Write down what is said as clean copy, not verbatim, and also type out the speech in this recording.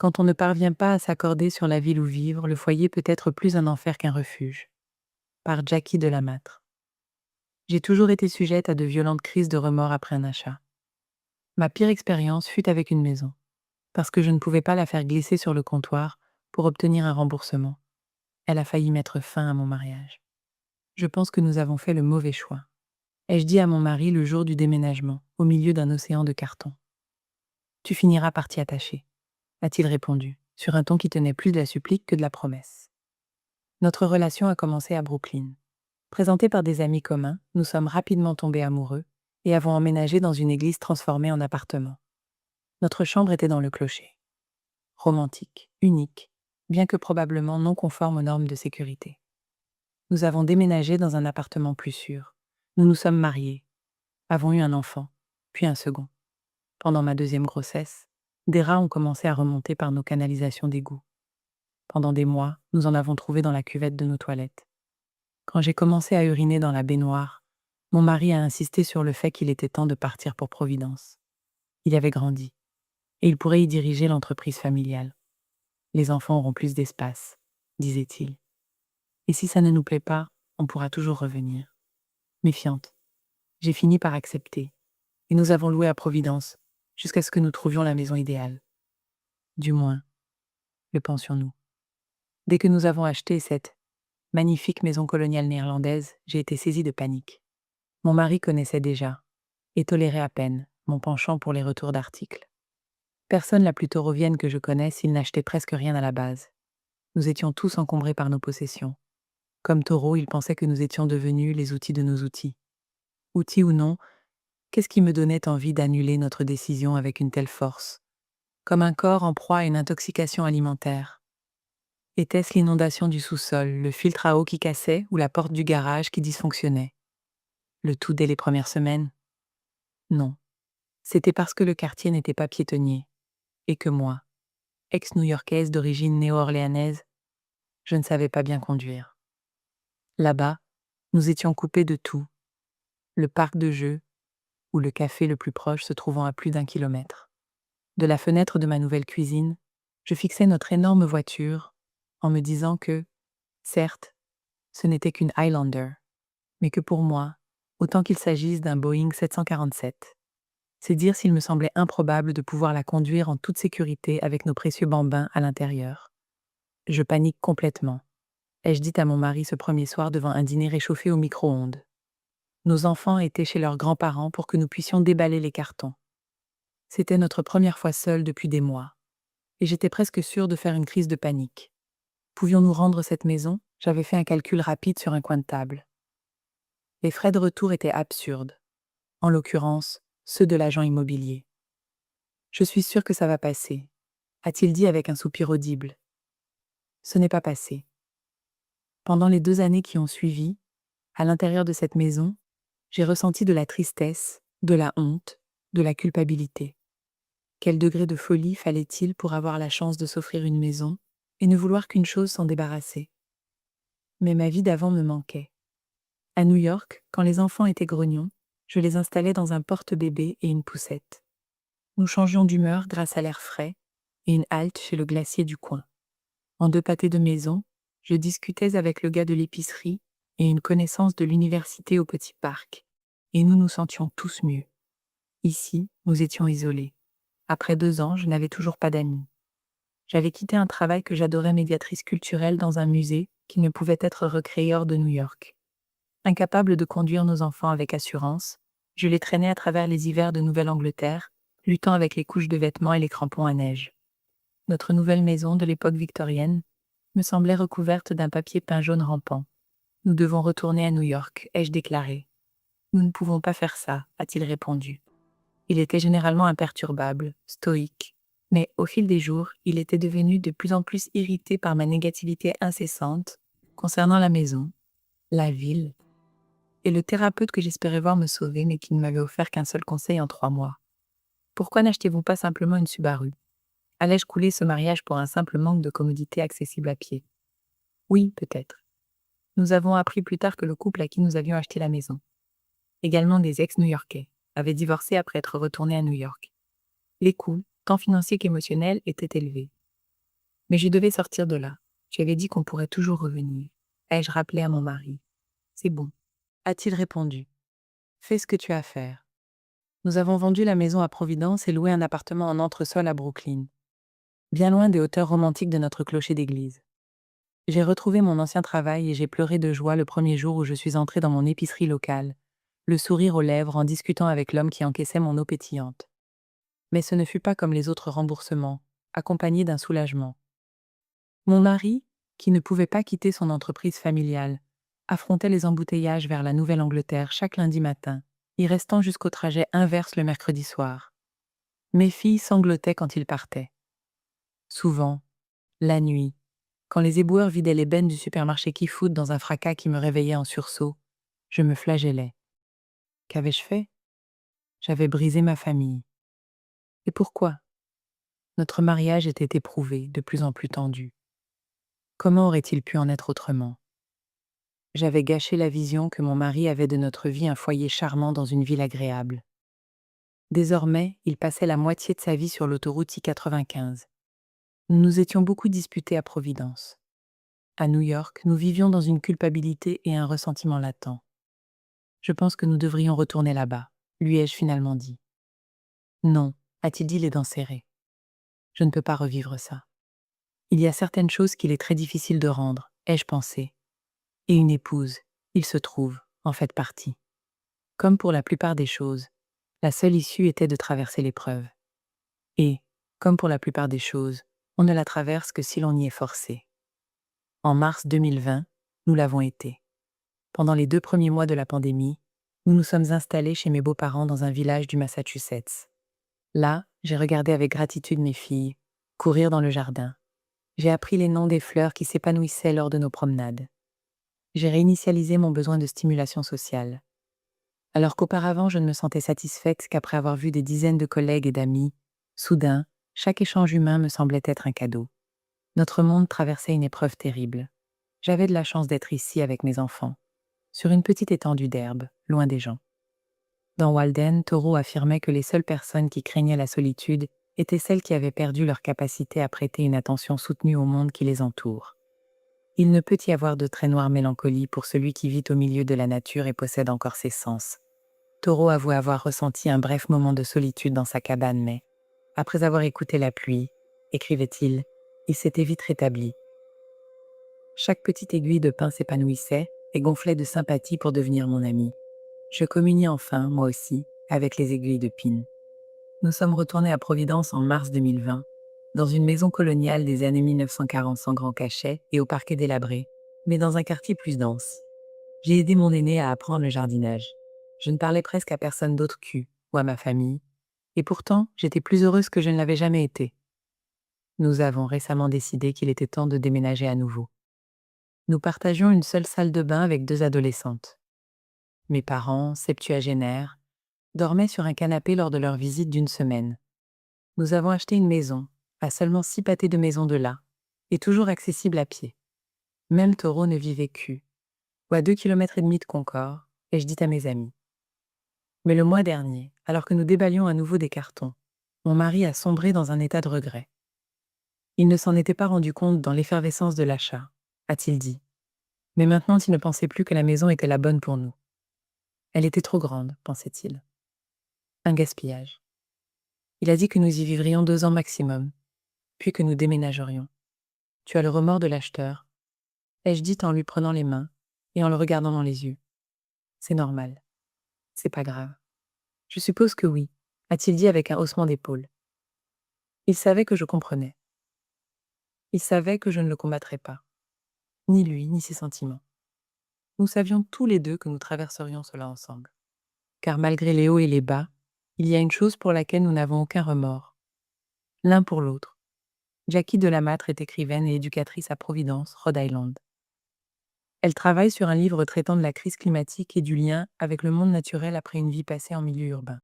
Quand on ne parvient pas à s'accorder sur la ville où vivre, le foyer peut être plus un enfer qu'un refuge. Par Jackie Delamatre. J'ai toujours été sujette à de violentes crises de remords après un achat. Ma pire expérience fut avec une maison, parce que je ne pouvais pas la faire glisser sur le comptoir pour obtenir un remboursement. Elle a failli mettre fin à mon mariage. Je pense que nous avons fait le mauvais choix. Ai-je dit à mon mari le jour du déménagement, au milieu d'un océan de carton. Tu finiras par t'y attacher, a-t-il répondu, sur un ton qui tenait plus de la supplique que de la promesse. Notre relation a commencé à Brooklyn. Présentés par des amis communs, nous sommes rapidement tombés amoureux et avons emménagé dans une église transformée en appartement. Notre chambre était dans le clocher. Romantique, unique, bien que probablement non conforme aux normes de sécurité. Nous avons déménagé dans un appartement plus sûr. Nous nous sommes mariés, avons eu un enfant, puis un second. Pendant ma deuxième grossesse, des rats ont commencé à remonter par nos canalisations d'égout. Pendant des mois, nous en avons trouvé dans la cuvette de nos toilettes. Quand j'ai commencé à uriner dans la baignoire, mon mari a insisté sur le fait qu'il était temps de partir pour Providence. Il avait grandi, et il pourrait y diriger l'entreprise familiale. Les enfants auront plus d'espace, disait-il. Et si ça ne nous plaît pas, on pourra toujours revenir. Méfiante, j'ai fini par accepter, et nous avons loué à Providence, jusqu'à ce que nous trouvions la maison idéale. Du moins, le pensions-nous. Dès que nous avons acheté cette magnifique maison coloniale néerlandaise, j'ai été saisie de panique. Mon mari connaissait déjà, et tolérait à peine, mon penchant pour les retours d'articles. Personne la plus taurovienne que je connaisse, il n'achetait presque rien à la base. Nous étions tous encombrés par nos possessions. Comme taureau, il pensait que nous étions devenus les outils de nos outils. Outils ou non, qu'est-ce qui me donnait envie d'annuler notre décision avec une telle force? Comme un corps en proie à une intoxication alimentaire. Était-ce l'inondation du sous-sol, le filtre à eau qui cassait ou la porte du garage qui dysfonctionnait? Le tout dès les premières semaines? Non. C'était parce que le quartier n'était pas piétonnier, et que moi, ex-new-yorkaise d'origine néo-orléanaise, je ne savais pas bien conduire. Là-bas, nous étions coupés de tout, le parc de jeux ou le café le plus proche se trouvant à plus d'1 kilomètre. De la fenêtre de ma nouvelle cuisine, je fixais notre énorme voiture en me disant que, certes, ce n'était qu'une Highlander, mais que pour moi, autant qu'il s'agisse d'un Boeing 747. C'est dire s'il me semblait improbable de pouvoir la conduire en toute sécurité avec nos précieux bambins à l'intérieur. Je panique complètement, ai-je dit à mon mari ce premier soir devant un dîner réchauffé au micro-ondes. Nos enfants étaient chez leurs grands-parents pour que nous puissions déballer les cartons. C'était notre première fois seuls depuis des mois, et j'étais presque sûre de faire une crise de panique. Pouvions-nous rendre cette maison? J'avais fait un calcul rapide sur un coin de table. Les frais de retour étaient absurdes, en l'occurrence, ceux de l'agent immobilier. Je suis sûre que ça va passer, a-t-il dit avec un soupir audible. Ce n'est pas passé. Pendant les 2 années qui ont suivi, à l'intérieur de cette maison, j'ai ressenti de la tristesse, de la honte, de la culpabilité. Quel degré de folie fallait-il pour avoir la chance de s'offrir une maison et ne vouloir qu'une chose, s'en débarrasser? Mais ma vie d'avant me manquait. À New York, quand les enfants étaient grognons, je les installais dans un porte-bébé et une poussette. Nous changions d'humeur grâce à l'air frais et une halte chez le glacier du coin. En 2 pâtés de maison, je discutais avec le gars de l'épicerie et une connaissance de l'université au petit parc, et nous nous sentions tous mieux. Ici, nous étions isolés. Après 2 ans, je n'avais toujours pas d'amis. J'avais quitté un travail que j'adorais, médiatrice culturelle dans un musée qui ne pouvait être recréé hors de New York. Incapable de conduire nos enfants avec assurance, je les traînais à travers les hivers de Nouvelle-Angleterre, luttant avec les couches de vêtements et les crampons à neige. Notre nouvelle maison de l'époque victorienne me semblait recouverte d'un papier peint jaune rampant. Nous devons retourner à New York, ai-je déclaré. Nous ne pouvons pas faire ça, a-t-il répondu. Il était généralement imperturbable, stoïque, mais au fil des jours, il était devenu de plus en plus irrité par ma négativité incessante concernant la maison, la ville, et le thérapeute que j'espérais voir me sauver mais qui ne m'avait offert qu'un seul conseil en 3 mois. Pourquoi n'achetez-vous pas simplement une Subaru? Allais-je couler ce mariage pour un simple manque de commodité accessible à pied? Oui, peut-être. Nous avons appris plus tard que le couple à qui nous avions acheté la maison, également des ex-new-yorkais, avait divorcé après être retourné à New York. Les coûts, tant financiers qu'émotionnels, étaient élevés. Mais je devais sortir de là. Tu avais dit qu'on pourrait toujours revenir. Ai-je rappelé à mon mari. C'est bon. A-t-il répondu. Fais ce que tu as à faire. Nous avons vendu la maison à Providence et loué un appartement en entresol à Brooklyn, bien loin des hauteurs romantiques de notre clocher d'église. J'ai retrouvé mon ancien travail et j'ai pleuré de joie le premier jour où je suis entrée dans mon épicerie locale, le sourire aux lèvres en discutant avec l'homme qui encaissait mon eau pétillante. Mais ce ne fut pas comme les autres remboursements, accompagné d'un soulagement. Mon mari, qui ne pouvait pas quitter son entreprise familiale, affrontait les embouteillages vers la Nouvelle-Angleterre chaque lundi matin, y restant jusqu'au trajet inverse le mercredi soir. Mes filles sanglotaient quand il partait. Souvent, la nuit, quand les éboueurs vidaient les bennes du supermarché Key-Food dans un fracas qui me réveillait en sursaut, je me flagellais. Qu'avais-je fait? J'avais brisé ma famille. Et pourquoi? Notre mariage était éprouvé, de plus en plus tendu. Comment aurait-il pu en être autrement? J'avais gâché la vision que mon mari avait de notre vie un foyer charmant dans une ville agréable. Désormais, il passait la moitié de sa vie sur l'autoroute I-95. Nous nous étions beaucoup disputés à Providence. À New York, nous vivions dans une culpabilité et un ressentiment latent. Je pense que nous devrions retourner là-bas, lui ai-je finalement dit. Non, a-t-il dit les dents serrées. Je ne peux pas revivre ça. Il y a certaines choses qu'il est très difficile de rendre, ai-je pensé. Et une épouse, il se trouve, en fait partie. Comme pour la plupart des choses, la seule issue était de traverser l'épreuve. Et, comme pour la plupart des choses, on ne la traverse que si l'on y est forcé. En mars 2020, nous l'avons été. Pendant les 2 premiers mois de la pandémie, nous nous sommes installés chez mes beaux-parents dans un village du Massachusetts. Là, j'ai regardé avec gratitude mes filles courir dans le jardin. J'ai appris les noms des fleurs qui s'épanouissaient lors de nos promenades. J'ai réinitialisé mon besoin de stimulation sociale. Alors qu'auparavant je ne me sentais satisfaite qu'après avoir vu des dizaines de collègues et d'amis, soudain, chaque échange humain me semblait être un cadeau. Notre monde traversait une épreuve terrible. J'avais de la chance d'être ici avec mes enfants, sur une petite étendue d'herbe, loin des gens. Dans Walden, Thoreau affirmait que les seules personnes qui craignaient la solitude étaient celles qui avaient perdu leur capacité à prêter une attention soutenue au monde qui les entoure. Il ne peut y avoir de très noire mélancolie pour celui qui vit au milieu de la nature et possède encore ses sens. Thoreau avouait avoir ressenti un bref moment de solitude dans sa cabane, mais, après avoir écouté la pluie, écrivait-il, il s'était vite rétabli. Chaque petite aiguille de pin s'épanouissait et gonflait de sympathie pour devenir mon ami. Je communiais enfin, moi aussi, avec les aiguilles de pin. Nous sommes retournés à Providence en mars 2020, dans une maison coloniale des années 1940 sans grand cachet et au parquet délabré, mais dans un quartier plus dense. J'ai aidé mon aîné à apprendre le jardinage. Je ne parlais presque à personne d'autre qu'eux, ou à ma famille, et pourtant j'étais plus heureuse que je ne l'avais jamais été. Nous avons récemment décidé qu'il était temps de déménager à nouveau. Nous partagions une seule salle de bain avec 2 adolescentes. Mes parents, septuagénaires, dormaient sur un canapé lors de leur visite d'1 semaine. Nous avons acheté une maison, à seulement 6 pâtés de maison de là, et toujours accessible à pied. Même Thoreau ne vivait qu'eux, ou à 2,5 km de Concorde, ai-je dit à mes amis. Mais le mois dernier, alors que nous déballions à nouveau des cartons, mon mari a sombré dans un état de regret. Il ne s'en était pas rendu compte dans l'effervescence de l'achat, a-t-il dit. Mais maintenant il ne pensait plus que la maison était la bonne pour nous. Elle était trop grande, pensait-il. Un gaspillage. Il a dit que nous y vivrions 2 ans maximum, puis que nous déménagerions. Tu as le remords de l'acheteur, ai-je dit en lui prenant les mains et en le regardant dans les yeux. C'est normal. C'est pas grave. Je suppose que oui, a-t-il dit avec un haussement d'épaule. Il savait que je comprenais. Il savait que je ne le combattrais pas. Ni lui, ni ses sentiments. Nous savions tous les deux que nous traverserions cela ensemble. Car malgré les hauts et les bas, il y a une chose pour laquelle nous n'avons aucun remords. L'un pour l'autre. Jackie Delamatre est écrivaine et éducatrice à Providence, Rhode Island. Elle travaille sur un livre traitant de la crise climatique et du lien avec le monde naturel après une vie passée en milieu urbain.